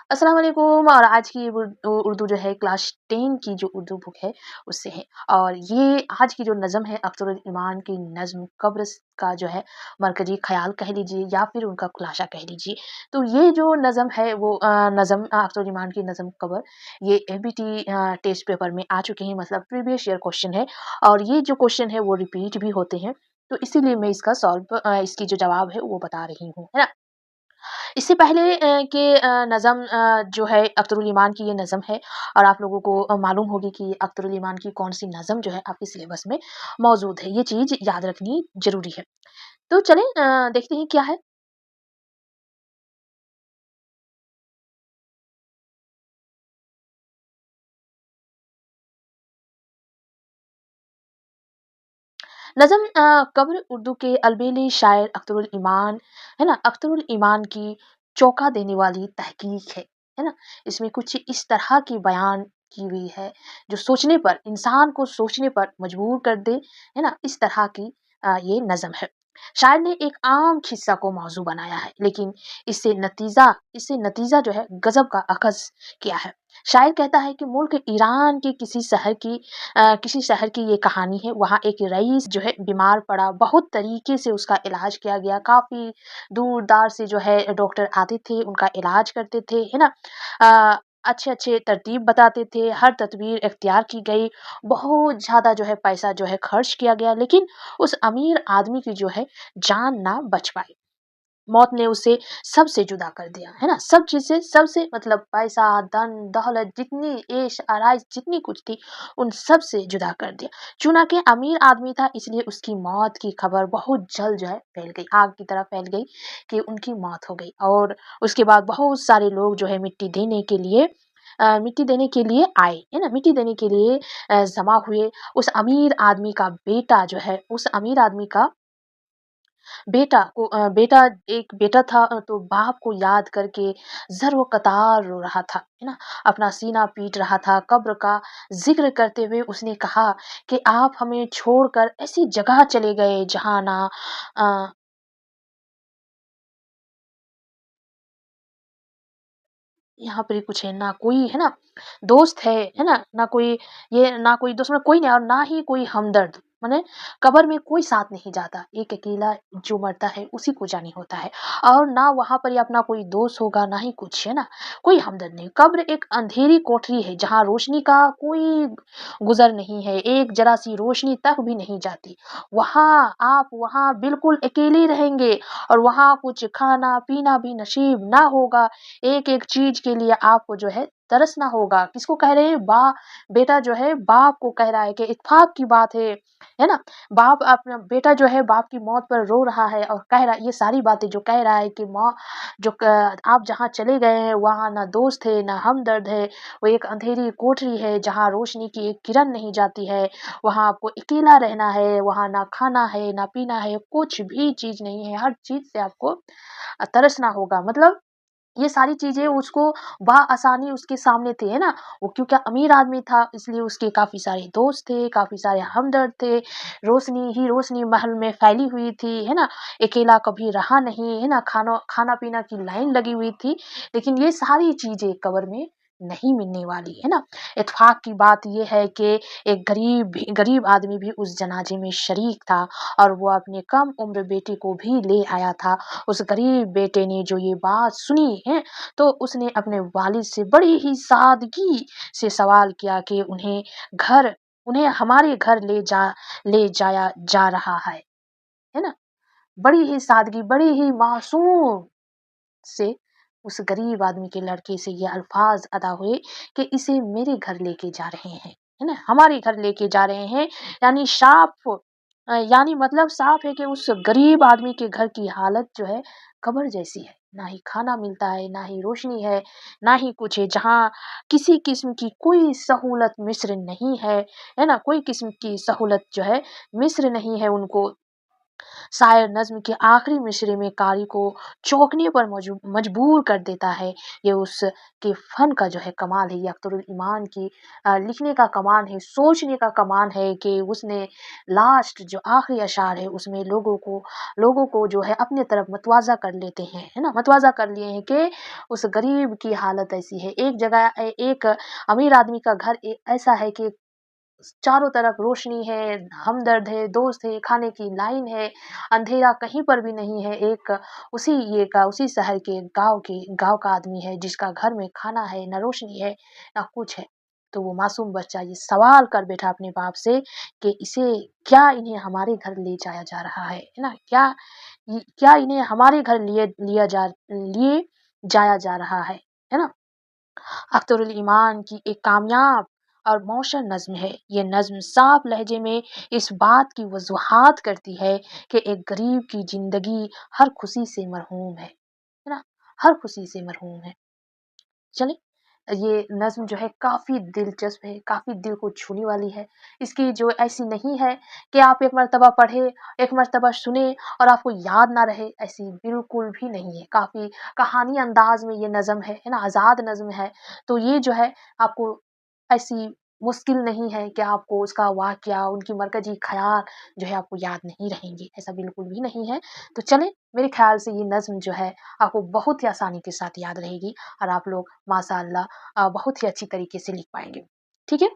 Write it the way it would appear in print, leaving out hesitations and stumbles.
अस्सलाम वालेकुम। और आज की उर्दू जो है क्लास 10 की जो उर्दू बुक है उससे है। और ये आज की जो नज़म है अख्तरुल ईमान की नज़्म कब्र का जो है मरकज़ी ख़याल कह लीजिए या फिर उनका खुलासा कह लीजिए। तो ये जो नज़म है वो नज़म अख्तरुल ईमान की नज़म कब्र, ये एमबीटी टेस्ट पेपर में आ चुके हैं, मतलब प्रीवियस ईयर क्वेश्चन है। और ये जो क्वेश्चन है वो रिपीट भी होते हैं। तो इसीलिए मैं इसकी जो जवाब है वो बता रही हूँ, है ना? इससे पहले नज़म जो है अख्तरुल ईमान की ये नज़म है। और आप लोगों को मालूम होगी कि अख्तरुल ईमान की कौन-सी नज़म जो है आपके सिलेबस में मौजूद है। ये चीज़ याद रखनी ज़रूरी है। तो चलें देखते हैं क्या है। नज़म कब्र उर्दू के अलबेली शायर अख्तरुल ईमान, है ना? अख्तरुल ईमान की चौंका देने वाली तहकीक है ना? इसमें कुछ इस तरह की बयान की हुई है जो सोचने पर, इंसान को सोचने पर मजबूर कर दे, है ना? इस तरह की ये नज़म है। शायर ने एक आम किस्सा को मौज़ू बनाया है, लेकिन इससे नतीजा जो है गज़ब का अख़ज़ किया है। शायर कहता है कि मुल्क ईरान के किसी शहर की ये कहानी है। वहाँ एक रईस जो है बीमार पड़ा, बहुत तरीके से उसका इलाज किया गया, काफ़ी दूर-दार से जो है डॉक्टर आते थे, उनका इलाज करते थे, है ना? अच्छे-अच्छे तरतीब बताते थे, हर तदबीर इख्तियार की गई, बहुत ज़्यादा जो है पैसा जो है खर्च किया गया, लेकिन उस अमीर आदमी की जो है जान ना बच पाई। मौत ने उसे सबसे जुदा कर दिया, है ना? सब चीज़ से, सबसे मतलब पैसा, धन, दौलत, जितनी ऐश-आराइश जितनी कुछ थी, उन सब से जुदा कर दिया। चूँकि अमीर आदमी था, इसलिए उसकी मौत की खबर बहुत जल्द जो है फैल गई, आग की तरह फैल गई कि उनकी मौत हो गई। और उसके बाद बहुत सारे लोग जो है मिट्टी देने के लिए आए, है ना? मिट्टी देने के लिए जमा हुए। उस अमीर आदमी का बेटा जो है, उस अमीर आदमी का एक बेटा था, तो बाप को याद करके ज़र्व-कतार रो रहा था, है ना? अपना सीना पीट रहा था। कब्र का ज़िक्र करते हुए उसने कहा कि आप हमें छोड़कर ऐसी जगह चले गए जहाँ ना अ, यहाँ पे कुछ है ना, कोई है ना दोस्त है ना? ना कोई दुश्मन, कोई नहीं, और ना ही कोई हमदर्द। माने कब्र में कोई साथ नहीं जाता, एक अकेला जो मरता है उसी को जानी होता है। और ना वहाँ पर ये अपना कोई दोस्त होगा, ना ही कुछ, है ना? कोई हमदर्द नहीं। कब्र एक अंधेरी कोठरी है जहाँ रोशनी का कोई गुज़र नहीं है, एक ज़रा-सी रोशनी तक भी नहीं जाती। आप वहाँ बिल्कुल अकेले रहेंगे, और वहाँ कुछ खाना-पीना भी नसीब ना होगा। एक-एक चीज़ के लिए आपको जो है तरसना होगा। किसको कह रहे हैं? बेटा जो है बाप को कह रहा है कि इत्तेफ़ाक की बात है ना? बाप अपना बेटा जो है बाप की मौत पर रो रहा है और कह रहा है ये सारी बातें, जो कह रहा है कि माँ जो क आप जहाँ चले गए हैं वहाँ ना दोस्त है, ना हमदर्द है। वो एक अंधेरी कोठरी है जहाँ रोशनी की एक किरण नहीं जाती है। वहाँ आपको अकेला रहना है, वहाँ ना खाना है, ना पीना है, कुछ भी चीज़ नहीं है। हर चीज़ से आपको तरसना होगा। मतलब ये सारी चीज़ें उसको बआसानी उसके सामने थे, है ना? वो क्योंकि अमीर आदमी था, इसलिए उसके काफ़ी सारे दोस्त थे, काफ़ी सारे हमदर्द थे, रोशनी ही रोशनी महल में फैली हुई थी, है ना? अकेला कभी रहा नहीं, है ना? खाना-पीना की लाइन लगी हुई थी, लेकिन ये सारी चीज़ें कब्र में नहीं मिलने वाली, है ना? इत्तेफ़ाक की बात ये है कि एक गरीब आदमी भी उस जनाज़े में शरीक था, और वो अपने कम उम्र बेटे को भी ले आया था। उस गरीब बेटे ने जो ये बात सुनी है, तो उसने अपने वालिद से बड़ी ही सादगी से सवाल किया कि उन्हें हमारे घर ले जाया जा रहा है ना? बड़ी ही सादगी, बड़ी ही मासूम से उस गरीब आदमी के लड़के से ये अल्फाज अदा हुए कि इसे मेरे घर लेके जा रहे हैं, है ना? हमारे घर लेके जा रहे हैं। यानी मतलब साफ है कि उस गरीब आदमी के घर की हालत जो है कब्र जैसी है। ना ही खाना मिलता है, ना ही रोशनी है, ना ही कुछ है, जहाँ किसी किस्म की कोई सहूलत मिस्र नहीं है ना? कोई किस्म की सहूलत जो है मिस्र नहीं है उनको। शायर नज़्म के आखिरी मिसरे में कारी को चौंकने पर मजबूर कर देता है। ये उसके फ़न का जो है कमाल है, ये अख्तरुल ईमान की लिखने का कमाल है, सोचने का कमाल है कि उसने लास्ट जो आखिरी अशार है उसमें लोगों को जो है अपने तरफ मतवाज़ा कर लेते हैं, है ना? मतवाज़ा कर लिए हैं कि उस गरीब की हालत ऐसी है। एक जगह एक अमीर आदमी का घर ऐसा है कि चारों तरफ रोशनी है, हमदर्द है, दोस्त है, खाने की लाइन है, अंधेरा कहीं पर भी नहीं है। एक उसी शहर के गाँव का आदमी है जिसका घर में खाना है, ना रोशनी है, ना कुछ है। तो वो मासूम बच्चा ये सवाल कर बैठा अपने बाप से कि इन्हें हमारे घर ले जाया जा रहा है ना? क्या इन्हें हमारे घर लिए जाया जा रहा है ना? अख्तरुल ईमान की एक कामयाब और मौशर नज़्म है। ये नज़्म साफ लहजे में इस बात की वज़ूहात करती है कि एक गरीब की ज़िंदगी हर खुशी से है ना? हर खुशी से मरहूम है। चलें, ये नज़्म जो है काफ़ी दिलचस्प है, काफ़ी दिल को छूने वाली है। इसकी जो ऐसी नहीं है कि आप एक मर्तबा पढ़े, एक मर्तबा सुने और आपको याद ना रहे, ऐसी बिल्कुल भी नहीं है। काफ़ी कहानी अंदाज़ में ये नज़्म है ना? आज़ाद नज़्म है। तो ये जो है आपको ऐसी मुश्किल नहीं है कि आपको उसका वाक़या, उनकी मरकज़ी ख़याल जो है आपको याद नहीं रहेंगे, ऐसा बिल्कुल भी नहीं है। तो चलें, मेरे ख़्याल से ये नज़्म जो है आपको बहुत ही आसानी के साथ याद रहेगी और आप लोग माशाअल्लाह बहुत ही अच्छी तरीके से लिख पाएँगे। ठीक है?